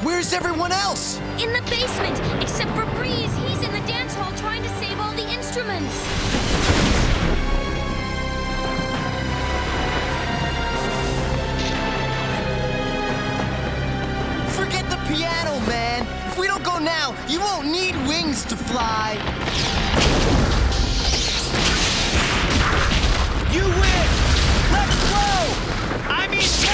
Where's everyone else? In the basement, except for Breeze. He's in the dance hall trying to save all the instruments. Forget the piano, man. If we don't go now, you won't need wings to fly. You win! Let's go! I mean, go!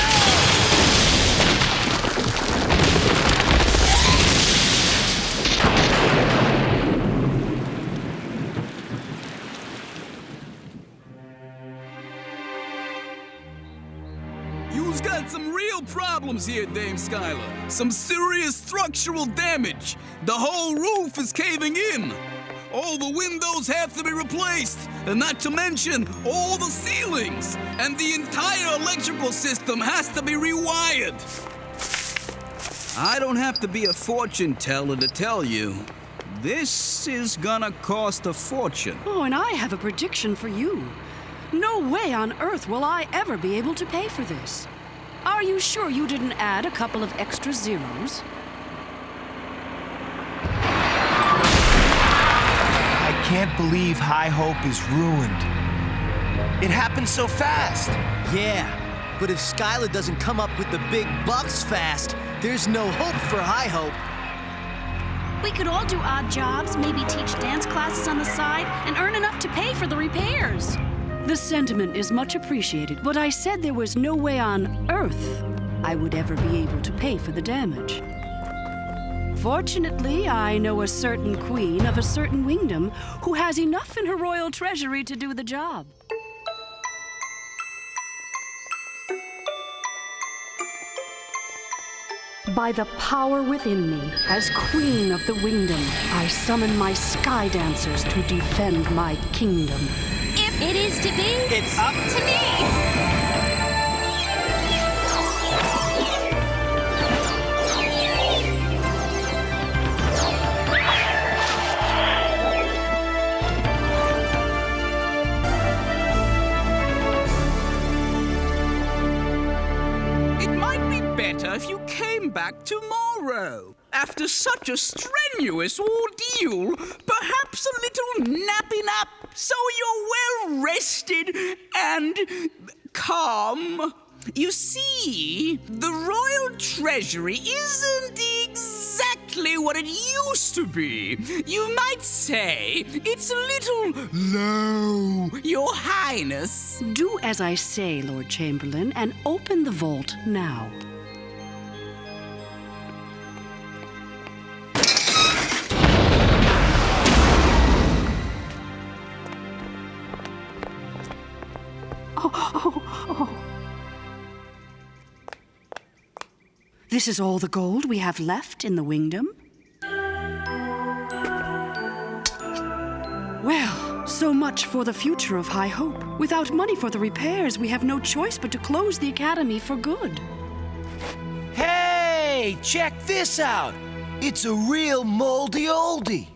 You've got some real problems here, Dame Skylar. Some serious structural damage. The whole roof is caving in. All the windows have to be replaced, and not to mention all the ceilings. And the entire electrical system has to be rewired. I don't have to be a fortune teller to tell you. This is gonna cost a fortune. Oh, and I have a prediction for you. No way on earth will I ever be able to pay for this. Are you sure you didn't add a couple of extra zeros? I can't believe High Hope is ruined. It happened so fast. Yeah, but if Skylar doesn't come up with the big bucks fast, there's no hope for High Hope. We could all do odd jobs, maybe teach dance classes on the side, and earn enough to pay for the repairs. The sentiment is much appreciated, but I said there was no way on earth I would ever be able to pay for the damage. Fortunately, I know a certain queen of a certain wingdom who has enough in her royal treasury to do the job. By the power within me, as queen of the wingdom, I summon my sky dancers to defend my kingdom. If it is to be, It's up to me. It might be better if you came back tomorrow. After such a strenuous ordeal, perhaps a little nappy nap so you're well rested and calm. You see, the royal treasury isn't exactly what it used to be. You might say it's a little low, Your Highness. Do as I say, Lord Chamberlain, and open the vault now. This is all the gold we have left in the wingdom? Well, so much for the future of High Hope. Without money for the repairs, we have no choice but to close the academy for good. Hey, check this out. It's a real moldy oldie.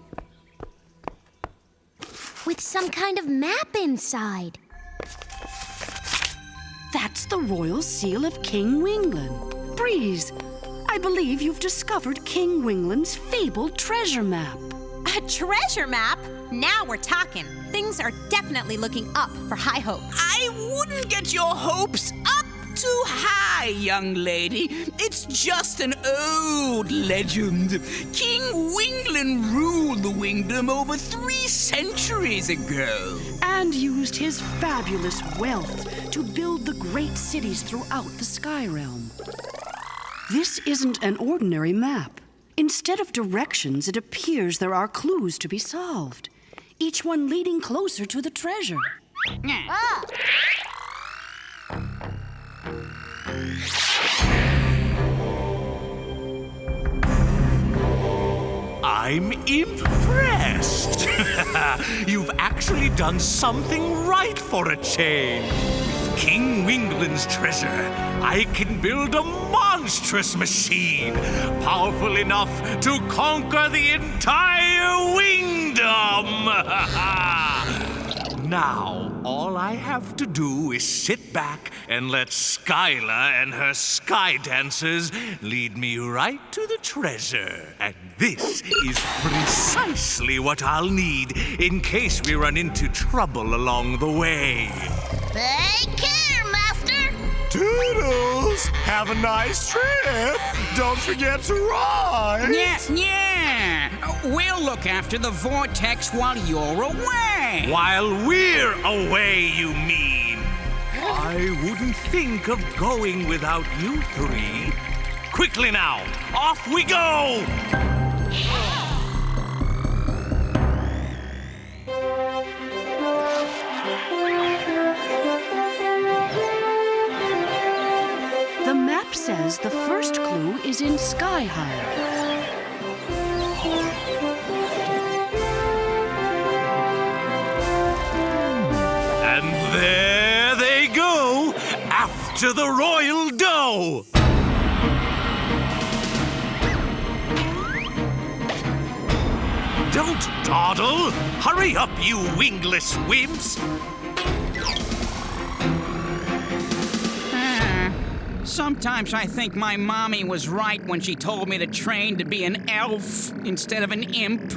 With some kind of map inside. That's the royal seal of King Wingland. Breeze, I believe you've discovered King Wingland's fabled treasure map. A treasure map? Now we're talking. Things are definitely looking up for High Hope. I wouldn't get your hopes up too high, young lady. It's just an old legend. King Wingland ruled the Wingdom over 3 centuries ago. And used his fabulous wealth to build the great cities throughout the Sky Realm. This isn't an ordinary map. Instead of directions, it appears there are clues to be solved, each one leading closer to the treasure. I'm impressed. You've actually done something right for a change. With King Wingland's treasure, I can build a monstrous machine, powerful enough to conquer the entire Wingdom. Now, all I have to do is sit back and let Skyla and her sky dancers lead me right to the treasure. And this is precisely what I'll need in case we run into trouble along the way. Take care, Master! Toodles! Have a nice trip! Don't forget to ride! Yeah. We'll look after the vortex while you're away. While we're away, you mean? I wouldn't think of going without you three. Quickly now, off we go! The map says the first clue is in Sky Hive. And there they go, after the royal dough! Don't dawdle! Hurry up, you wingless wimps! Sometimes I think my mommy was right when she told me to train to be an elf instead of an imp.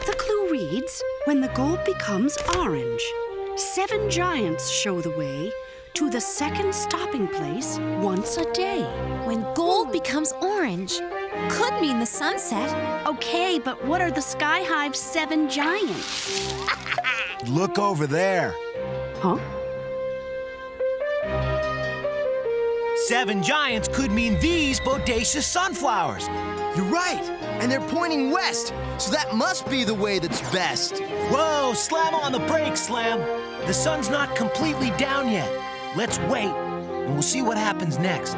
The clue reads, when the gold becomes orange, 7 giants show the way to the second stopping place once a day. When gold becomes orange, could mean the sunset. Okay, but what are the Sky Hive's 7 giants? Look over there. Huh? 7 giants could mean these bodacious sunflowers. You're right, and they're pointing west, so that must be the way that's best. Whoa, slam on the brakes, Slam. The sun's not completely down yet. Let's wait, and we'll see what happens next.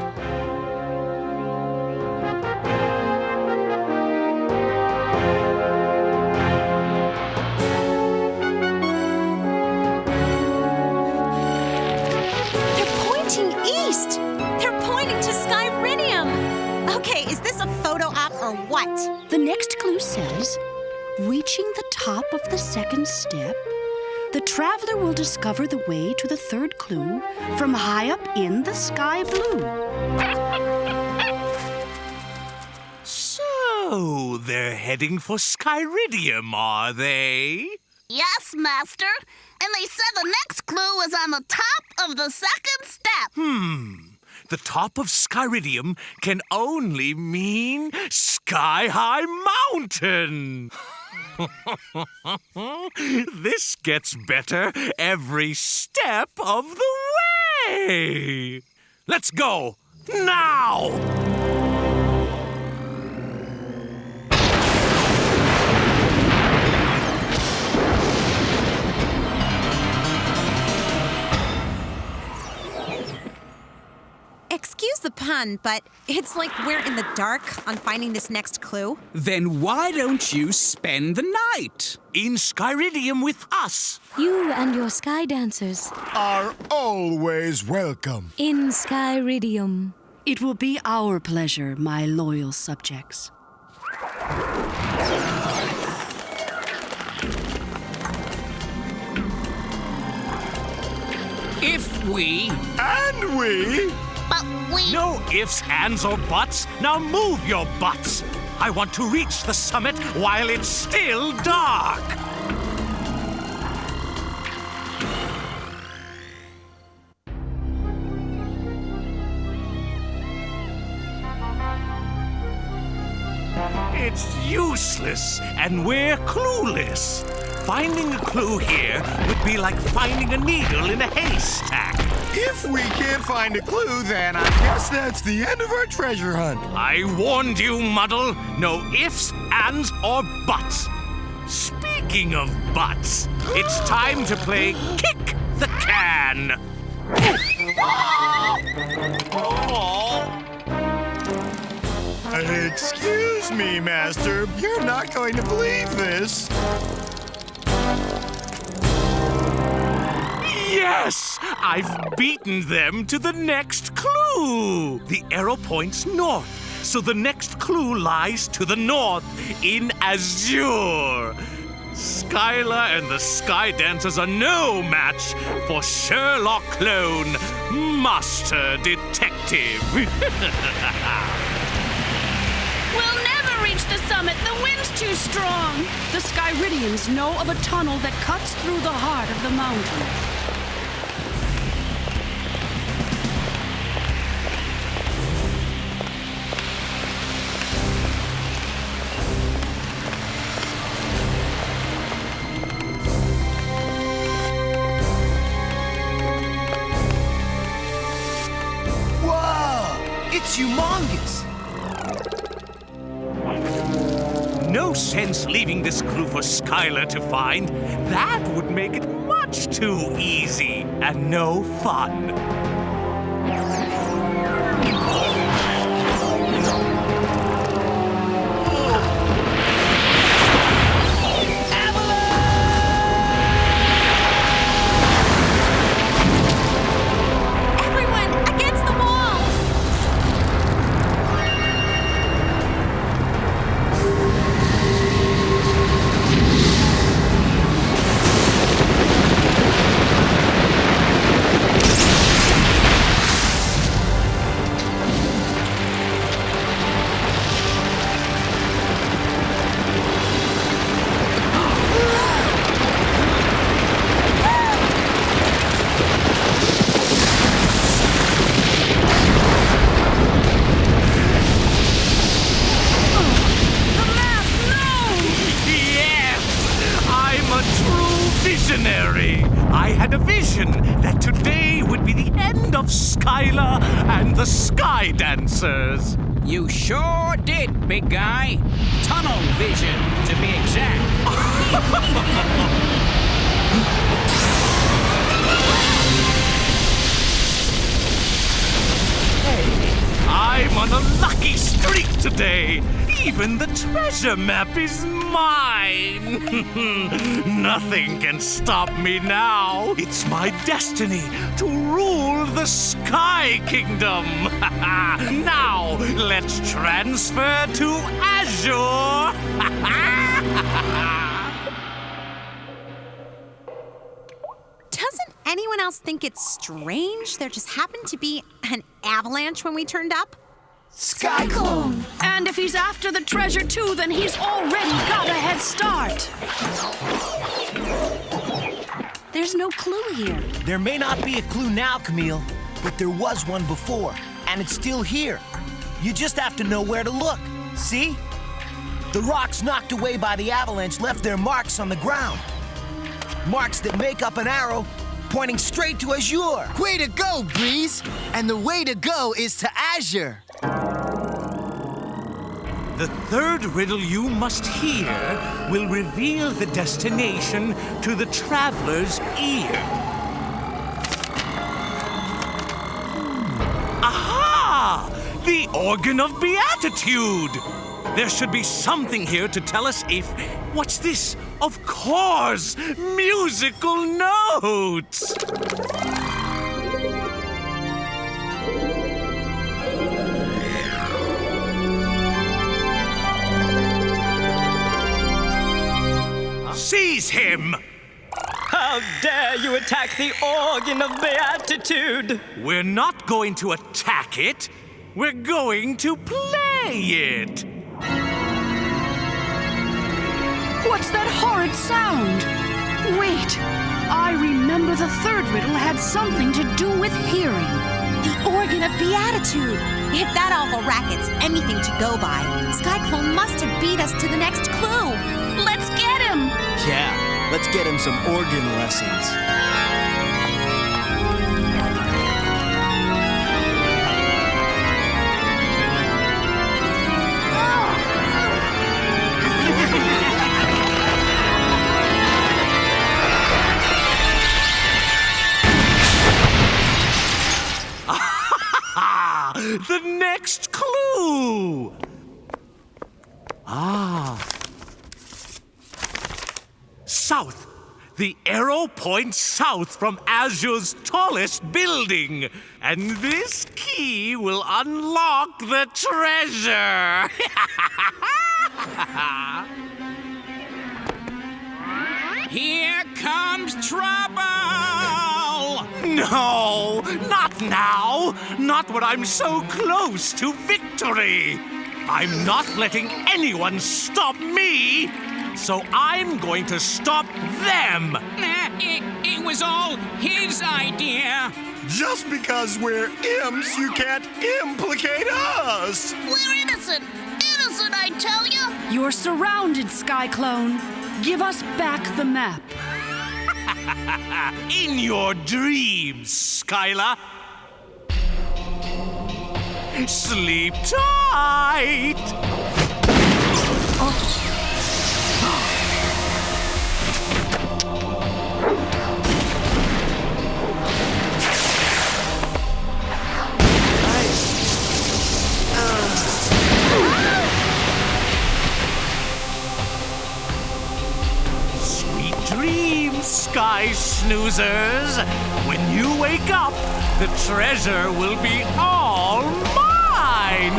They're pointing east. They're pointing to Skyridium. Okay, is this a photo op or what? The next clue says, reaching the top of the second step, the traveler will discover the way to the third clue from high up in the sky blue. So, they're heading for Skyridium, are they? Yes, Master. And they said the next clue is on the top of the second step. The top of Skyridium can only mean Sky High Mountain. This gets better every step of the way. Let's go now. Excuse the pun, but it's like we're in the dark on finding this next clue. Then why don't you spend the night? In Skyridium with us. You and your sky dancers Are always welcome. in Skyridium. It will be our pleasure, my loyal subjects. If we... And we... But we... No ifs, ands, or buts. Now move your butts. I want to reach the summit while it's still dark. It's useless, and we're clueless. Finding a clue here would be like finding a needle in a haystack. If we can't find a clue, then I guess that's the end of our treasure hunt. I warned you, Muddle. No ifs, ands, or buts. Speaking of butts, it's time to play Kick the Can. Excuse me, Master. You're not going to believe this. Yes! I've beaten them to the next clue. The arrow points north. so the next clue lies to the north in Azure. Skylar and the Sky Dancers are no match for Sherlock Clone, Master Detective. We'll never reach the summit. The wind's too strong. The Skyridians know of a tunnel that cuts through the heart of the mountain. It's humongous! No sense leaving this clue for Skylar to find. That would make it much too easy and no fun. I had a vision that today would be the end of Skylar and the Sky Dancers. You sure did, big guy. Tunnel vision, to be exact. I'm on a lucky streak today. Even the treasure map is mine. Nothing can stop me now. It's my destiny to rule the Sky Kingdom. Now, let's transfer to Azure. Doesn't anyone else think it's strange there just happened to be an avalanche when we turned up? Skyclone! And if he's after the treasure too, then he's already got a head start. There's no clue here. There may not be a clue now, Camille, but there was one before, and it's still here. You just have to know where to look. See? The rocks knocked away by the avalanche left their marks on the ground. Marks that make up an arrow pointing straight to Azure. Way to go, Breeze! And the way to go is to Azure. The third riddle you must hear will reveal the destination to the traveler's ear. Aha! The Organ of Beatitude! There should be something here to tell us if... What's this? Of course! Musical notes! Seize him! How dare you attack the Organ of Beatitude! We're not going to attack it. We're going to play it. What's that horrid sound? Wait, I remember the third riddle had something to do with hearing. The Organ of Beatitude! If that awful racket's anything to go by, Skyclone must have beat us to the next clue. Let's get him! Yeah, let's get him some organ lessons. The next clue! South. The arrow points south from Azure's tallest building. And this key will unlock the treasure. Here comes trouble! No, not now. Not when I'm so close to victory. I'm not letting anyone stop me. So I'm going to stop them. It was all his idea. Just because we're imps, you can't implicate us! We're innocent. Innocent, I tell you. You're surrounded, Skyclone. Give us back the map. In your dreams, Skyla. Sleep tight. Sweet dreams, Sky Snoozers. When you wake up, the treasure will be all mine.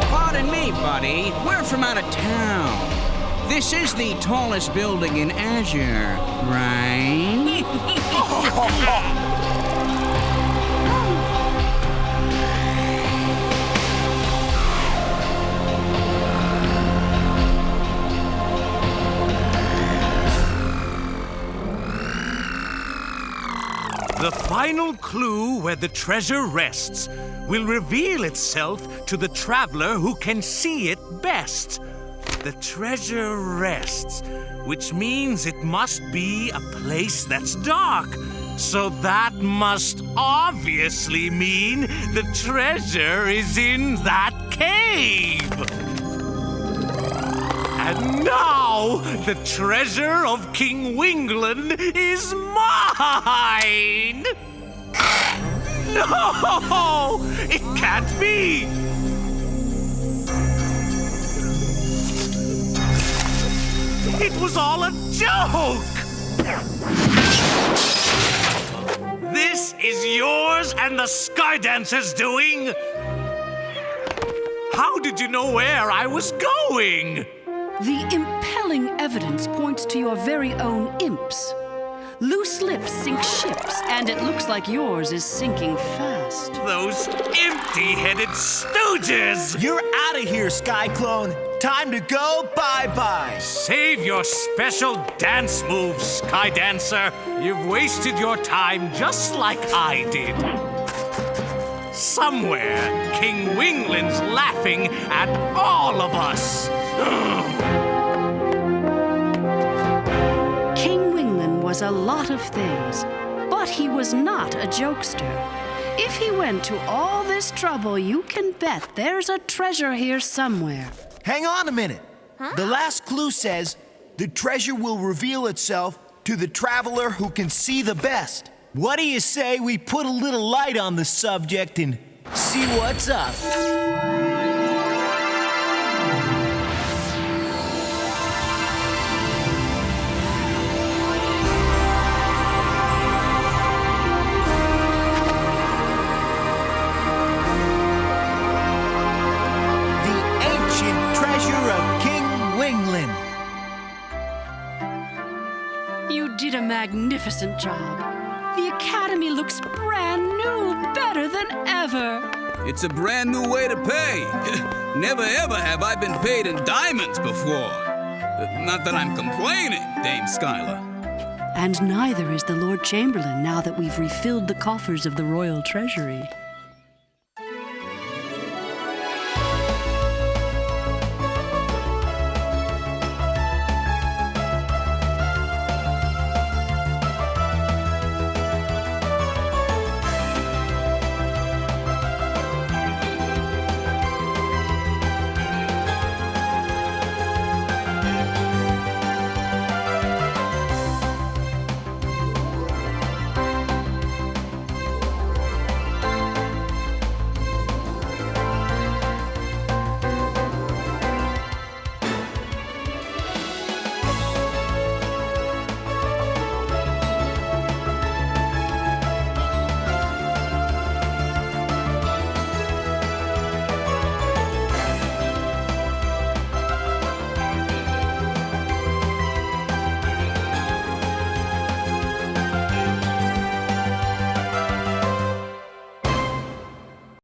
Pardon me, buddy. We're from out of town. This is the tallest building in Azure, right? The final clue where the treasure rests will reveal itself to the traveler who can see it best. The treasure rests, which means it must be a place that's dark. So that must obviously mean the treasure is in that cave. And now, the treasure of King Wingland is mine! No! It can't be! It was all a joke! This is yours and the Skydancer's doing? How did you know where I was going? The impelling evidence points to your very own imps. Loose lips sink ships, and it looks like yours is sinking fast. Those empty-headed stooges! You're out of here, Skyclone. Time to go bye-bye. Save your special dance moves, Skydancer. You've wasted your time just like I did. Somewhere, King Wingland's laughing at all of us. King Wingland was a lot of things, but he was not a jokester. If he went to all this trouble, you can bet there's a treasure here somewhere. Hang on a minute. The last clue says the treasure will reveal itself to the traveler who can see the best. What do you say we put a little light on the subject and see what's up? You did a magnificent job. The Academy looks brand new, better than ever. It's a brand new way to pay. Never ever have I been paid in diamonds before. Not that I'm complaining, Dame Skyla. And neither is the Lord Chamberlain now that we've refilled the coffers of the royal treasury.